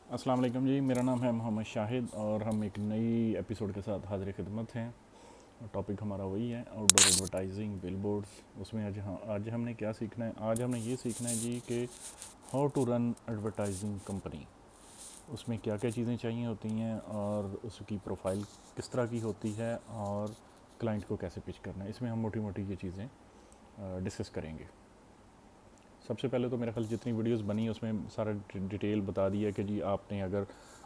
अस्सलाम वालेकुम जी, मेरा नाम है मोहम्मद शाहिद और हम एक नई एपिसोड के साथ हाज़िर खिदमत हैं। और टॉपिक हमारा वही है, आउटडोर एडवर्टाइजिंग, बिलबोर्ड्स। उसमें आज हमने क्या सीखना है? आज हमने ये सीखना है जी कि how to run advertising company. उसमें क्या क्या चीज़ें चाहिए होती हैं और उसकी प्रोफाइल किस तरह की होती है और क्लाइंट को कैसे पिच करना है। इसमें हम मोटी मोटी ये चीज़ें डिस्कस करेंगे। सबसे पहले तो मेरे ख्याल जितनी वीडियोस बनी उसमें सारा डिटेल बता दिया कि जी आपने अगर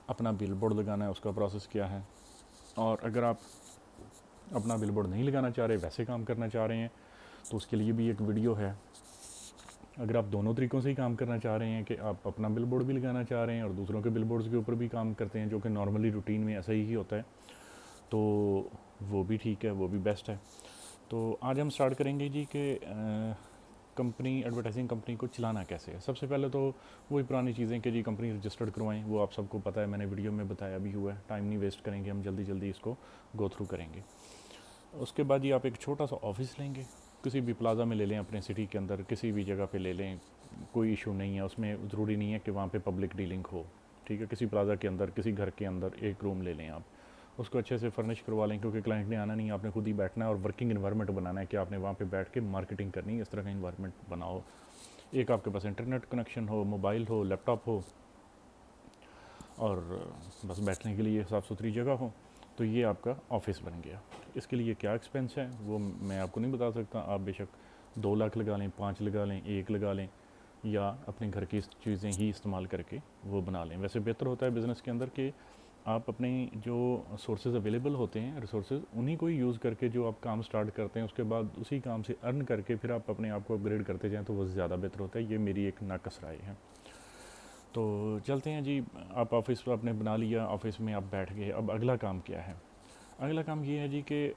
अपना बिलबोर्ड लगाना है उसका प्रोसेस क्या है, और अगर आप अपना बिलबोर्ड नहीं लगाना चाह रहे, वैसे काम करना चाह रहे हैं, तो उसके लिए भी एक वीडियो है। अगर आप दोनों तरीक़ों से ही काम करना चाह रहे हैं कि आप अपना बिलबोर्ड भी लगाना चाह रहे हैं और दूसरों के बिलबोर्ड्स के ऊपर भी काम करते हैं, जो कि नॉर्मली रूटीन में ऐसा ही होता है, तो वो भी ठीक है, वो भी बेस्ट है। तो आज हम स्टार्ट करेंगे जी कि कंपनी, एडवर्टाइजिंग कंपनी को चलाना कैसे है। सबसे पहले तो वही पुरानी चीज़ें कि जी कंपनी रजिस्टर्ड करवाएं, वो आप सबको पता है, मैंने वीडियो में बताया भी हुआ है। टाइम नहीं वेस्ट करेंगे, हम जल्दी जल्दी इसको गो थ्रू करेंगे। उसके बाद ये आप एक छोटा सा ऑफिस लेंगे, किसी भी प्लाज़ा में ले लें, अपने सिटी के अंदर किसी भी जगह पे ले लें, कोई इशू नहीं है उसमें। ज़रूरी नहीं है कि वहाँ पे पब्लिक डीलिंग हो, ठीक है। किसी प्लाज़ा के अंदर, किसी घर के अंदर एक रूम ले लें आप, उसको अच्छे से फर्निश करवा लें, क्योंकि क्लाइंट ने आना नहीं है, आपने खुद ही बैठना है और वर्किंग इन्वायरमेंट बनाना है कि आपने वहाँ पे बैठ के मार्केटिंग करनी है। इस तरह का इन्वायरमेंट बनाओ। एक आपके पास इंटरनेट कनेक्शन हो, मोबाइल हो, लैपटॉप हो, और बस बैठने के लिए साफ़ सुथरी जगह हो, तो ये आपका ऑफिस बन गया। इसके लिए क्या एक्सपेंस है वो मैं आपको नहीं बता सकता। आप बेशक 2 लाख लगा लें, 5 लगा लें, 1 लगा लें, या अपने घर की चीज़ें ही इस्तेमाल करके वो बना लें। वैसे बेहतर होता है बिज़नेस के अंदर कि आप अपने जो सोर्सेज अवेलेबल होते हैं, रिसोर्सेज, उन्हीं को ही यूज़ करके जो आप काम स्टार्ट करते हैं, उसके बाद उसी काम से अर्न करके फिर आप अपने आप को अपग्रेड करते जाएँ, तो वो ज़्यादा बेहतर होता है। ये मेरी एक नाकस राय है। तो चलते हैं जी। आप ऑफिस आपने बना लिया, ऑफिस में आप बैठ गए। अब अगला काम क्या है? अगला काम ये है जी कि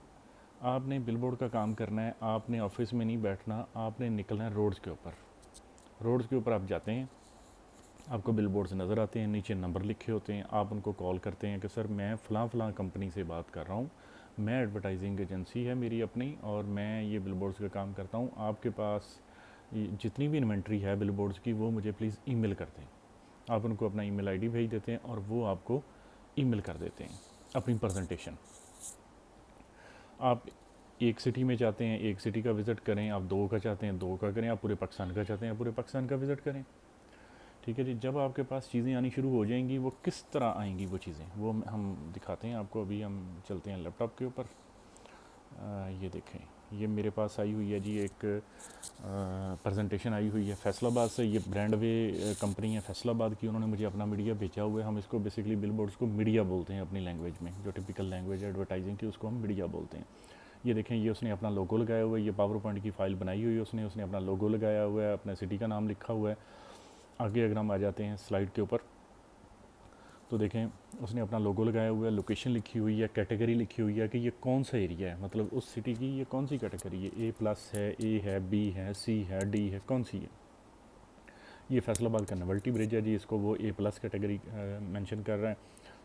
आपने बिलबोर्ड का काम करना है। आपने ऑफिस में नहीं बैठना, आपने निकलना है रोड्स के ऊपर। रोड्स के ऊपर आप जाते हैं, आपको बिलबोर्ड्स नज़र आते हैं, नीचे नंबर लिखे होते हैं। आप उनको कॉल करते हैं कि सर मैं फ़लाँ फ़लाँ कंपनी से बात कर रहा हूँ, मैं एडवर्टाइजिंग एजेंसी है मेरी अपनी, और मैं ये बिलबोर्ड्स का काम करता हूँ। आपके पास जितनी भी इन्वेंट्री है बिलबोर्ड्स की, वो मुझे प्लीज़ ईमेल कर दें। आप उनको अपना ईमेल आईडी भेज देते हैं और वो आपको ईमेल कर देते हैं अपनी प्रेजेंटेशन। आप एक सिटी में चाहते हैं, एक सिटी का विज़िट करें। आप 2 का चाहते हैं, 2 का करें। आप पूरे पाकिस्तान का चाहते हैं, पूरे पाकिस्तान का विज़िट करें। ठीक है जी। जब आपके पास चीज़ें आनी शुरू हो जाएंगी, वो किस तरह आएंगी वो चीज़ें, वो हम दिखाते हैं आपको। अभी हम चलते हैं लैपटॉप के ऊपर। ये देखें, ये मेरे पास आई हुई है जी एक प्रेजेंटेशन आई हुई है फैसलाबाद से। ये ब्रांड वे कंपनी है फैसलाबाद की, उन्होंने मुझे अपना मीडिया भेजा हुआ है। हम इसको बेसिकली बिलबोर्ड्स को मीडिया बोलते हैं अपनी लैंग्वेज में, जो टिपिकल लैंग्वेज है एडवर्टाइजिंग की, उसको हम मीडिया बोलते हैं। ये देखें, ये उसने अपना लोगो लगाया हुआ है, ये पावर पॉइंट की फ़ाइल बनाई हुई है उसने उसने अपना लोगो लगाया हुआ है, अपने सिटी का नाम लिखा हुआ है। आगे अगर हम आ जाते हैं स्लाइड के ऊपर, तो देखें उसने अपना लोगो लगाया हुआ है, लोकेशन लिखी हुई है, कैटेगरी लिखी हुई है कि ये कौन सा एरिया है, मतलब उस सिटी की ये कौन सी कैटेगरी है। A+ है, A है, B है, C है, D है, कौन सी है। ये फैसलाबाद का नवल्टी ब्रिज है जी, इसको वो A+ कैटेगरी मेंशन कर रहा है।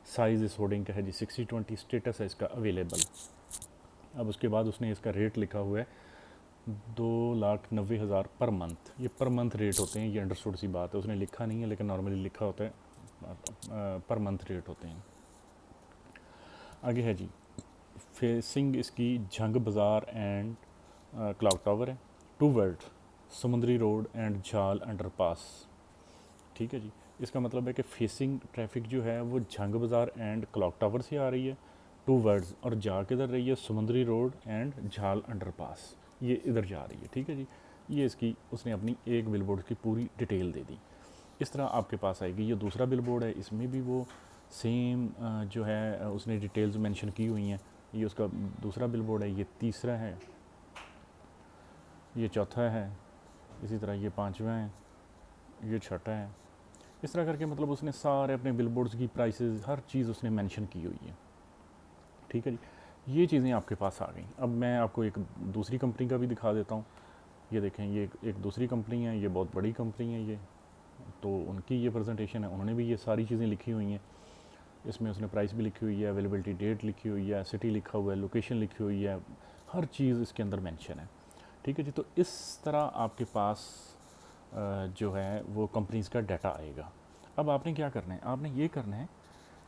साइज़ इस होर्डिंग का है जी 60/20, स्टेटस है इसका अवेलेबल। अब उसके बाद उसने इसका रेट लिखा हुआ है 2,90,000 पर मंथ। ये पर मंथ रेट होते हैं, ये अंडरस्टूड सी बात है, उसने लिखा नहीं है लेकिन नॉर्मली लिखा होता है, पर मंथ रेट होते हैं। आगे है जी, फेसिंग इसकी झंग बाज़ार एंड क्लॉक टावर है, टू वर्ड समुंदरी रोड एंड झाल अंडरपास। ठीक है जी। इसका मतलब है कि फेसिंग ट्रैफिक जो है वो झंग बाज़ार एंड क्लॉक टावर से आ रही है, टू वर्ड्स, और जा किधर रही है, समुंदरी रोड एंड झाल अंडरपास, ये इधर जा रही है। ठीक है जी। ये इसकी उसने अपनी एक बिलबोर्ड की पूरी डिटेल दे दी। इस तरह आपके पास आएगी। ये दूसरा बिलबोर्ड है, इसमें भी वो सेम जो है उसने डिटेल्स मेंशन की हुई हैं। ये उसका दूसरा बिलबोर्ड है, ये तीसरा है, ये चौथा है, इसी तरह ये पांचवा है, ये छठा है। इस तरह करके मतलब उसने सारे अपने बिलबोर्ड्स की प्राइसेस, हर चीज़ उसने मेंशन की हुई है। ठीक है जी। ये चीज़ें आपके पास आ गई। अब मैं आपको एक दूसरी कंपनी का भी दिखा देता हूँ। ये देखें, ये एक दूसरी कंपनी है, ये बहुत बड़ी कंपनी है ये। तो उनकी ये प्रेजेंटेशन है, उन्होंने भी ये सारी चीज़ें लिखी हुई हैं। इसमें उसने प्राइस भी लिखी हुई है, अवेलेबिलिटी डेट लिखी हुई है, सिटी लिखा हुआ है, लोकेशन लिखी हुई है, हर चीज़ इसके अंदर मेंशन है। ठीक है जी। तो इस तरह आपके पास जो है वो कंपनीज़ का डाटा आएगा। अब आपने क्या करना है, आपने ये करना है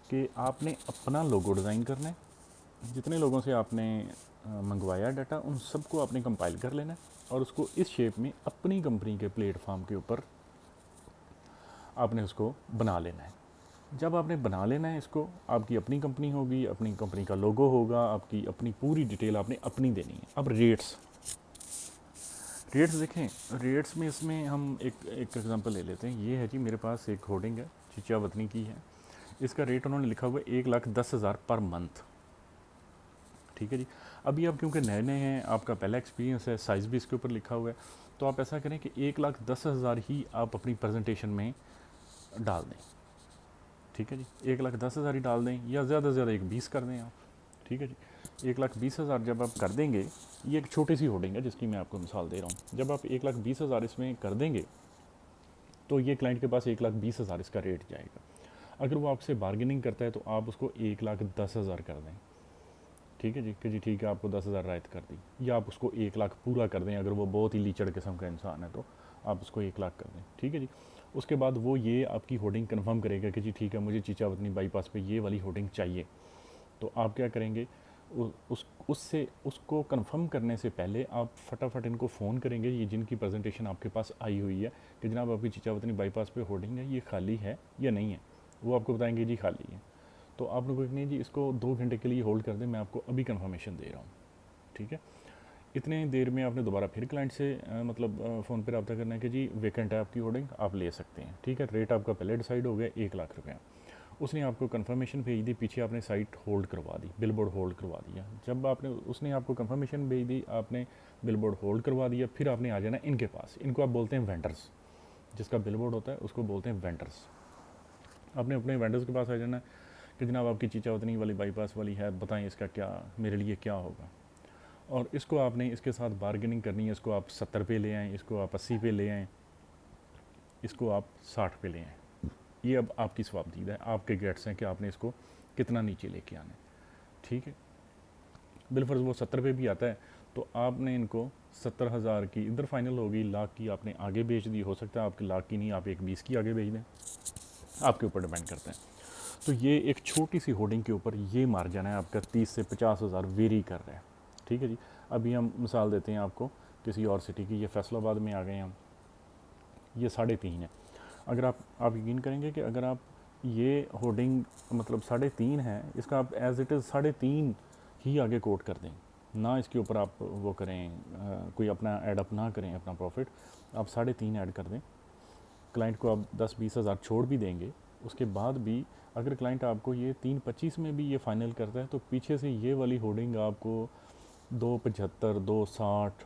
कि आपने अपना लोगो डिज़ाइन करना है। जितने लोगों से आपने मंगवाया डाटा, उन सबको आपने कंपाइल कर लेना है और उसको इस शेप में अपनी कंपनी के प्लेटफॉर्म के ऊपर आपने उसको बना लेना है। जब आपने बना लेना है इसको, आपकी अपनी कंपनी होगी, अपनी कंपनी का लोगो होगा, आपकी अपनी पूरी डिटेल आपने अपनी देनी है। अब रेट्स देखें, रेट्स में इसमें हम एक एग्जांपल ले लेते हैं। ये है जी, मेरे पास एक होर्डिंग है, चिचिया वतनी की है। इसका रेट उन्होंने लिखा हुआ है 1,10,000 पर मंथ। ठीक है जी। अभी आप क्योंकि नए नए हैं, आपका पहला एक्सपीरियंस है, साइज़ भी इसके ऊपर लिखा हुआ है, तो आप ऐसा करें कि 1,10,000 ही आप अपनी प्रेजेंटेशन में डाल दें। ठीक है जी, 1,10,000 ही डाल दें, या ज़्यादा से ज़्यादा 1,20,000 कर दें आप। ठीक है जी, 1,20,000 जब आप कर देंगे, ये एक छोटी सी होर्डिंग है जिसकी मैं आपको मिसाल दे रहा हूँ। जब आप 1,20,000 इसमें कर देंगे तो ये क्लाइंट के पास 1,20,000 इसका रेट जाएगा। अगर वो आपसे बार्गेनिंग करता है तो आप उसको 1,10,000 कर दें। ठीक है जी, कि जी ठीक है, आपको 10,000 रायत कर दी, या आप उसको 1,00,000 पूरा कर दें। अगर वो बहुत ही लीचड़ किस्म का इंसान है तो आप उसको 1,00,000 कर दें। ठीक है जी। उसके बाद वो ये आपकी होर्डिंग कंफर्म करेगा कि जी ठीक है, मुझे चीचावतनी बाईपास पे ये वाली होर्डिंग चाहिए। तो आप क्या करेंगे, उसको कंफर्म करने से पहले आप फटाफट इनको फ़ोन करेंगे, ये जिनकी प्रेजेंटेशन आपके पास आई हुई है, कि जनाब आपकी चीचावतनी बाईपास पे होर्डिंग है, ये खाली है या नहीं है। वो आपको बताएंगे जी खाली है। तो आप लोगों को नहीं जी, इसको 2 घंटे के लिए होल्ड कर दें, मैं आपको अभी कंफर्मेशन दे रहा हूँ। ठीक है। इतने देर में आपने दोबारा फिर क्लाइंट से फ़ोन पर रब्ता करना है कि जी वेकेंट है आपकी होर्डिंग, आप ले सकते हैं। ठीक है। रेट आपका पहले डिसाइड हो गया 1,00,000 रुपये। उसने आपको कंफर्मेशन भेज दी, पीछे आपने साइट होल्ड करवा दी, बिलबोर्ड होल्ड करवा दिया। जब आपने उसने आपको कंफर्मेशन भेज दी, आपने बिलबोर्ड होल्ड करवा दिया, फिर आपने आ जाना इनके पास। इनको आप बोलते हैं वेंडर्स, जिसका बिलबोर्ड होता है उसको बोलते हैं वेंडर्स। आपने अपने वेंडर्स के पास आ जाना कि जनाब आपकी चीचावतनी वाली बाईपास वाली है, बताएं इसका क्या मेरे लिए क्या होगा। और इसको आपने इसके साथ बार्गेनिंग करनी है। इसको आप 70 पे ले आएँ, इसको आप 80 पे ले आएँ, इसको आप 60 पे ले आएँ। ये अब आपकी स्वाबदीद है, आपके गेट्स हैं कि आपने इसको कितना नीचे लेके आना है। ठीक है। बिलफर्ज वो 70 पे भी आता है तो आपने इनको 70,000 की इधर फाइनल होगी, 1,00,000 की आपने आगे बेच दी। हो सकता है आपके 1,00,000 की नहीं, आप 1,20,000 की आगे बेच दें, आपके ऊपर डिपेंड करता है। तो ये एक छोटी सी होर्डिंग के ऊपर ये मार्जिन है आपका 30 से 50,000 वेरी कर रहा है। ठीक है जी। अभी हम मिसाल देते हैं आपको किसी और सिटी की, ये फैसलाबाद में आ गए हम, ये 3.5 है। अगर आप यकीन करेंगे कि अगर आप ये होर्डिंग मतलब 3.5 है, इसका आप एज इट इज़ 3.5 ही आगे कोट कर दें, ना इसके ऊपर आप वो करें, कोई अपना ऐड अप ना करें अपना प्रॉफिट, आप 3.5 ऐड कर दें। क्लाइंट को आप 10-20 हज़ार छोड़ भी देंगे, उसके बाद भी अगर क्लाइंट आपको ये 3.25 में भी ये फाइनल करता है तो पीछे से ये वाली होर्डिंग आपको 2.75, 2.60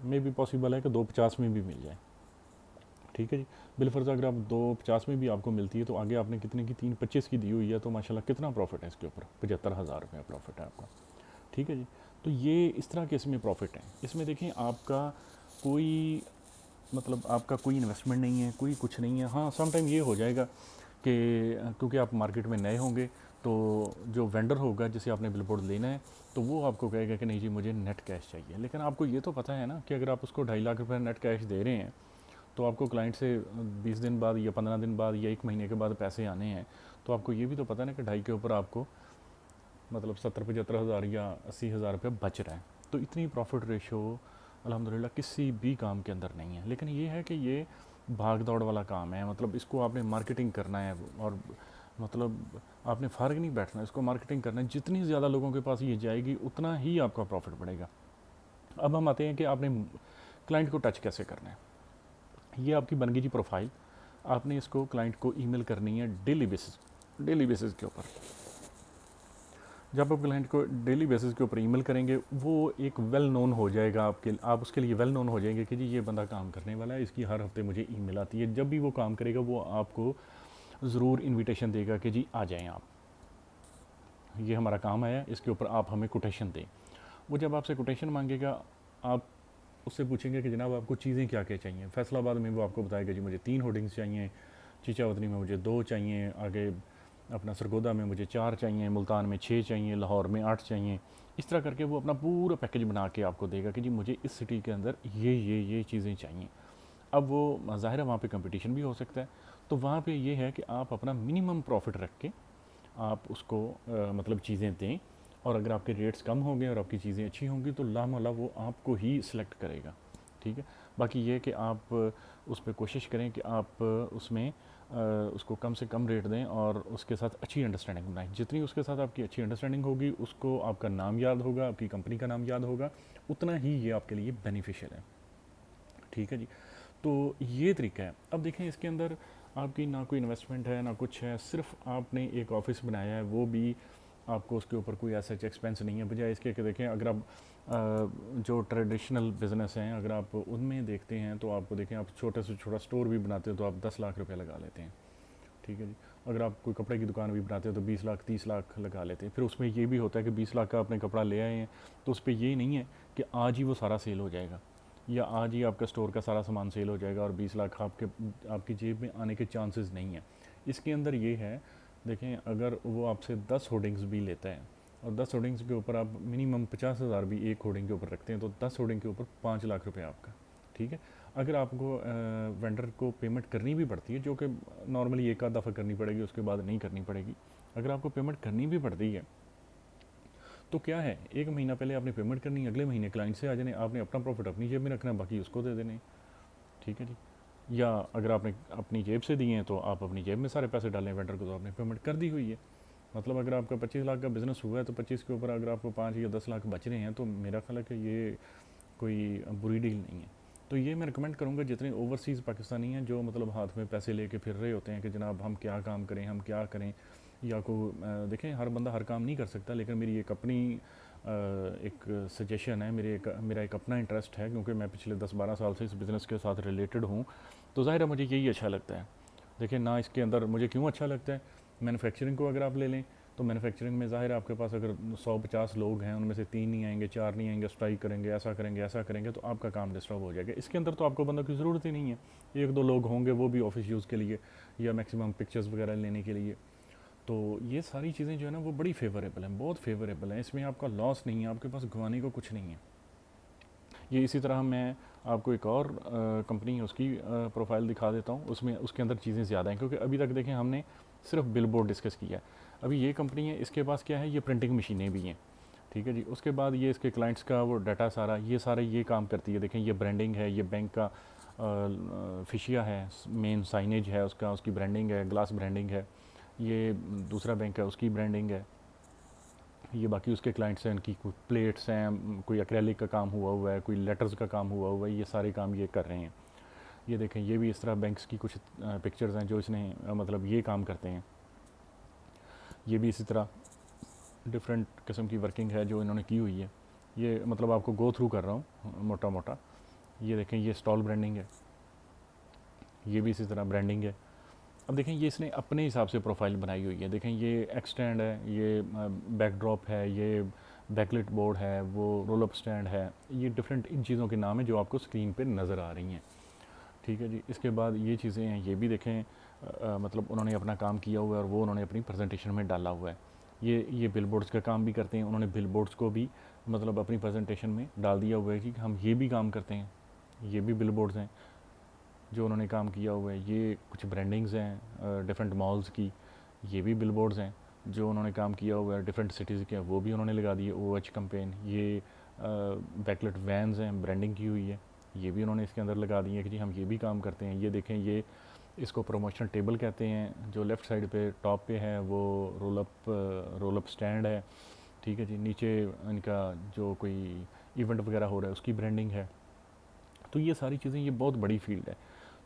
में भी पॉसिबल है कि 2.50 में भी मिल जाए। ठीक है जी। बिलफर्ज अगर आप 2.50 में भी आपको मिलती है तो आगे आपने कितने की 3.25 की दी हुई है, तो माशाल्लाह कितना प्रॉफिट है इसके ऊपर, 75,000 रुपये प्रॉफिट है आपका। ठीक है जी। तो ये इस तरह के इसमें प्रॉफिट है। इसमें देखें आपका कोई मतलब आपका कोई इन्वेस्टमेंट नहीं है, कोई कुछ नहीं है। हाँ, सम टाइम ये हो जाएगा कि क्योंकि आप मार्केट में नए होंगे तो जो वेंडर होगा जिसे आपने बिलबोर्ड लेना है तो वो आपको कहेगा कि नहीं जी मुझे नेट कैश चाहिए। लेकिन आपको ये तो पता है ना कि अगर आप उसको 2.5 लाख रुपये नेट कैश दे रहे हैं तो आपको क्लाइंट से 20 दिन बाद या 15 दिन बाद या 1 महीने के बाद पैसे आने हैं। तो आपको ये भी तो पता है ना कि 2.5 के ऊपर आपको मतलब 70-75 हज़ार या 80,000 रुपये बच रहा है। तो इतनी प्रॉफिट रेशो अल्हम्दुलिल्लाह किसी भी काम के अंदर नहीं है। लेकिन ये है कि ये भाग दौड़ वाला काम है, मतलब इसको आपने मार्केटिंग करना है और मतलब आपने फारग नहीं बैठना, इसको मार्केटिंग करना है। जितनी ज़्यादा लोगों के पास ये जाएगी उतना ही आपका प्रॉफिट बढ़ेगा। अब हम आते हैं कि आपने क्लाइंट को टच कैसे करना है। ये आपकी बन गई जी प्रोफाइल। आपने इसको क्लाइंट को ईमेल करनी है डेली बेसिस के ऊपर। जब आप क्लाइंट को डेली बेसिस के ऊपर ईमेल करेंगे वो एक वेल नोन हो जाएगा आप उसके लिए वेल नोन हो जाएंगे कि जी ये बंदा काम करने वाला है, इसकी हर हफ्ते मुझे ईमेल आती है। जब भी वो काम करेगा वो आपको ज़रूर इनविटेशन देगा कि जी आ जाएं आप, ये हमारा काम आया, इसके ऊपर आप हमें कोटेशन दें। वो जब आपसे कोटेशन मांगेगा आप उससे पूछेंगे कि जनाब आपको चीज़ें क्या क्या चाहिए। फैसलाबाद में वो आपको बताएगा जी मुझे 3 होर्डिंग्स चाहिए, चीचावतनी में मुझे 2 चाहिए, आगे अपना सरगोदा में मुझे 4 चाहिए, मुल्तान में 6 चाहिए, लाहौर में 8 चाहिए। इस तरह करके वो अपना पूरा पैकेज बना के आपको देगा कि जी मुझे इस सिटी के अंदर ये चीज़ें चाहिए। अब वो ज़ाहिर है वहाँ पे कंपटीशन भी हो सकता है, तो वहाँ पे ये है कि आप अपना मिनिमम प्रॉफिट रख के आप उसको मतलब चीज़ें दें, और अगर आपके रेट्स कम होंगे और आपकी चीज़ें अच्छी होंगी तो लामला वो आपको ही सिलेक्ट करेगा। ठीक है, बाकी ये कि आप उस पर कोशिश करें कि आप उसमें उसको कम से कम रेट दें और उसके साथ अच्छी अंडरस्टैंडिंग बनाएं। जितनी उसके साथ आपकी अच्छी अंडरस्टैंडिंग होगी, उसको आपका नाम याद होगा, आपकी कंपनी का नाम याद होगा, उतना ही ये आपके लिए बेनिफिशियल है। ठीक है जी, तो ये तरीका है। अब देखें इसके अंदर आपकी ना कोई इन्वेस्टमेंट है ना कुछ है, सिर्फ आपने एक ऑफिस बनाया है, वो भी आपको उसके ऊपर कोई ऐसा एक्सपेंस नहीं है। बजाय इसके कि देखें अगर आप जो ट्रेडिशनल बिज़नेस हैं अगर आप उनमें देखते हैं तो आपको देखें, आप छोटे से छोटा स्टोर भी बनाते हो तो आप 10 लाख रुपए लगा लेते हैं। ठीक है जी, अगर आप कोई कपड़े की दुकान भी बनाते हो तो 20 लाख 30 लाख लगा लेते हैं। फिर उसमें ये भी होता है कि 20 लाख का आपने कपड़ा ले आए हैं तो उस पर ये नहीं है कि आज ही वो सारा सेल हो जाएगा या आज ही आपका स्टोर का सारा सामान सेल हो जाएगा और 20 लाख आपकी जेब में आने के चांसेस नहीं हैं। इसके अंदर ये है, देखें अगर वो आपसे 10 होर्डिंग्स भी लेता है और 10 होर्डिंग्स के ऊपर आप मिनिमम 50,000 भी एक होर्डिंग के ऊपर रखते हैं तो 10 होर्डिंग के ऊपर 5 लाख रुपए आपका। ठीक है, अगर आपको वेंडर को पेमेंट करनी भी पड़ती है, जो कि नॉर्मली एक आध दफ़ा करनी पड़ेगी, उसके बाद नहीं करनी पड़ेगी, अगर आपको पेमेंट करनी भी पड़ती है तो क्या है, एक महीना पहले आपने पेमेंट करनी है, अगले महीने क्लाइंट से आ जाने, आपने अपना प्रॉफिट अपनी जेब में रखना है, बाकी उसको दे देने। ठीक है जी, या अगर आपने अपनी जेब से दिए हैं तो आप अपनी जेब में सारे पैसे डालें, वेंडर को तो आपने पेमेंट कर दी हुई है। मतलब अगर आपका 25 लाख का बिज़नेस हुआ है तो 25 के ऊपर अगर आपको 5 या 10 लाख बच रहे हैं तो मेरा ख्याल है कि ये कोई बुरी डील नहीं है। तो ये मैं रिकमेंड करूँगा जितने ओवरसीज़ पाकिस्तानी हैं जो मतलब हाथ में पैसे लेके फिर रहे होते हैं कि जनाब हम क्या काम करें, हम क्या करें, या को देखें हर बंदा हर काम नहीं कर सकता, लेकिन मेरी एक अपनी एक सजेशन है, मेरा एक अपना इंटरेस्ट है क्योंकि मैं पिछले 10-12 साल से इस बिज़नेस के साथ रिलेटेड हूँ, तो ज़ाहिर है मुझे यही अच्छा लगता है। देखिए ना, इसके अंदर मुझे क्यों अच्छा लगता है, मैन्युफैक्चरिंग को अगर आप ले लें तो मैन्युफैक्चरिंग में ज़ाहिर है आपके पास अगर 100-50 लोग हैं, उनमें से 3 नहीं आएंगे, 4 नहीं आएंगे, स्ट्राइक करेंगे, ऐसा करेंगे तो आपका काम डिस्टर्ब हो जाएगा। इसके अंदर तो आपको बंदों की ज़रूरत ही नहीं है, 1-2 लोग होंगे वो भी ऑफिस यूज़ के लिए या मैक्सिमम पिक्चर्स वगैरह लेने के लिए। तो ये सारी चीज़ें जो है ना वो बड़ी फेवरेबल हैं, बहुत फेवरेबल हैं, इसमें आपका लॉस नहीं है, आपके पास गंवाने को कुछ नहीं है। ये इसी तरह मैं आपको एक और कंपनी है उसकी प्रोफाइल दिखा देता हूँ, उसमें उसके अंदर चीज़ें ज़्यादा हैं क्योंकि अभी तक देखें हमने सिर्फ बिलबोर्ड डिस्कस किया है। अभी ये कंपनी है, इसके पास क्या है, ये प्रिंटिंग मशीनें भी हैं। ठीक है जी, उसके बाद ये इसके क्लाइंट्स का वो डाटा सारा ये काम करती है। देखें ये ब्रांडिंग है, ये बैंक का फिशिया है, मेन साइनेज है उसका, उसकी ब्रांडिंग है, ग्लास ब्रांडिंग है, ये दूसरा बैंक है उसकी ब्रांडिंग है, ये बाकी उसके क्लाइंट्स हैं, उनकी कोई प्लेट्स हैं, कोई एक्रेलिक का काम हुआ है, कोई लेटर्स का काम हुआ है, ये सारे काम ये कर रहे हैं। ये देखें ये भी इस तरह बैंक्स की कुछ पिक्चर्स हैं जो इसने मतलब ये काम करते हैं। ये भी इसी तरह डिफरेंट किस्म की वर्किंग है जो इन्होंने की हुई है। ये मतलब आपको गो थ्रू कर रहा हूँ मोटा मोटा। ये देखें ये स्टॉल ब्रांडिंग है, ये भी इसी तरह ब्रांडिंग है। अब देखें ये इसने अपने हिसाब से प्रोफाइल बनाई हुई है। देखें ये एक्सटेंड है, ये बैकड्रॉप है, ये बैकलिट बोर्ड है, वो रोल अप स्टैंड है, ये डिफरेंट इन चीज़ों के नाम है जो आपको स्क्रीन पे नज़र आ रही हैं। ठीक है जी, इसके बाद ये चीज़ें हैं, ये भी देखें मतलब उन्होंने अपना काम किया हुआ है और वो उन्होंने अपनी प्रेजेंटेशन में डाला हुआ है। ये बिलबोर्ड्स का काम भी करते हैं, उन्होंने बिलबोर्ड्स को भी मतलब अपनी प्रेजेंटेशन में डाल दिया हुआ है कि हम ये भी काम करते हैं। ये भी बिलबोर्ड्स हैं जो उन्होंने काम किया हुआ है। ये कुछ ब्रांडिंग्स हैं डिफरेंट मॉल्स की, ये भी बिलबोर्ड्स हैं जो उन्होंने काम किया हुआ है। डिफरेंट सिटीज़ के वो भी उन्होंने लगा दिए, OH कैंपेन। ये बैकलेट वैन्स हैं, ब्रांडिंग की हुई है, ये भी उन्होंने इसके अंदर लगा दिए कि जी हम ये भी काम करते हैं। ये देखें ये इसको प्रमोशनल टेबल कहते हैं, जो लेफ़्ट साइड पे टॉप पे है वो रोल अप स्टैंड है। ठीक है जी, नीचे इनका जो कोई इवेंट वगैरह हो रहा है उसकी ब्रांडिंग है। तो ये सारी चीज़ें, ये बहुत बड़ी फील्ड है,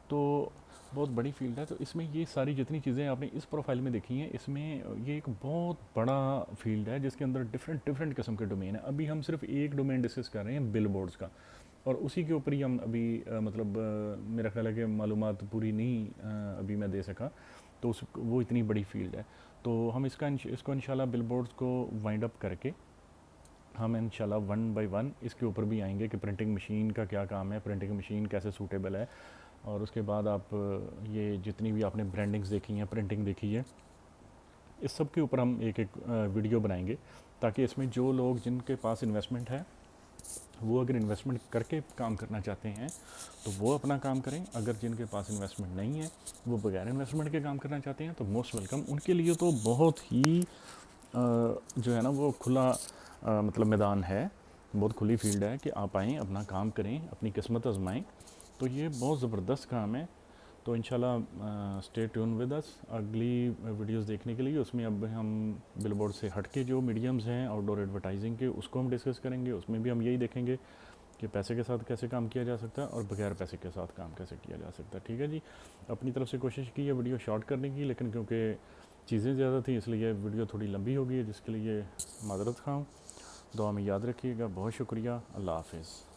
तो बहुत बड़ी फील्ड है। तो इसमें ये सारी जितनी चीज़ें आपने इस प्रोफाइल में देखी हैं, इसमें ये एक बहुत बड़ा फील्ड है जिसके अंदर डिफरेंट डिफरेंट किस्म के डोमेन है। अभी हम सिर्फ एक डोमेन डिस्कस कर रहे हैं बिल बोर्ड्स का, और उसी के ऊपर ही हम अभी मतलब मेरा ख्याल है कि मालूमात पूरी नहीं अभी मैं दे सका, तो उस वो इतनी बड़ी फील्ड है। तो हम इसको इंशाल्लाह बिल बोर्ड्स को वाइंड अप करके हम इंशाल्लाह 1 बाय 1 इसके ऊपर भी आएंगे कि प्रिंटिंग मशीन का क्या काम है, प्रिंटिंग मशीन कैसे सूटेबल है, और उसके बाद आप ये जितनी भी आपने ब्रांडिंग्स देखी हैं, प्रिंटिंग देखी है, इस सब के ऊपर हम एक एक वीडियो बनाएंगे ताकि इसमें जो लोग जिनके पास इन्वेस्टमेंट है वो अगर इन्वेस्टमेंट करके काम करना चाहते हैं तो वो अपना काम करें। अगर जिनके पास इन्वेस्टमेंट नहीं है, वो बगैर इन्वेस्टमेंट के काम करना चाहते हैं, तो मोस्ट वेलकम। उनके लिए तो बहुत ही जो है ना वो खुला मतलब मैदान है, बहुत खुली फील्ड है कि आप आएँ, अपना काम करें, अपनी किस्मत आजमाएं। तो ये बहुत ज़बरदस्त काम है। तो इंशाल्लाह स्टे ट्यून विद अस अगली वीडियोस देखने के लिए। उसमें अब हम बिलबोर्ड से हट के जो मीडियम्स हैं आउटडोर एडवर्टाइजिंग के, उसको हम डिस्कस करेंगे। उसमें भी हम यही देखेंगे कि पैसे के साथ कैसे काम किया जा सकता है और बगैर पैसे के साथ काम कैसे किया जा सकता है। ठीक है जी, अपनी तरफ से कोशिश की है वीडियो शॉर्ट करने की, लेकिन क्योंकि चीज़ें ज़्यादा थी इसलिए वीडियो थोड़ी लंबी हो गई है, जिसके लिए माजरत खाऊँ। दुआ में याद रखिएगा। बहुत शुक्रिया। अल्लाह हाफिज़।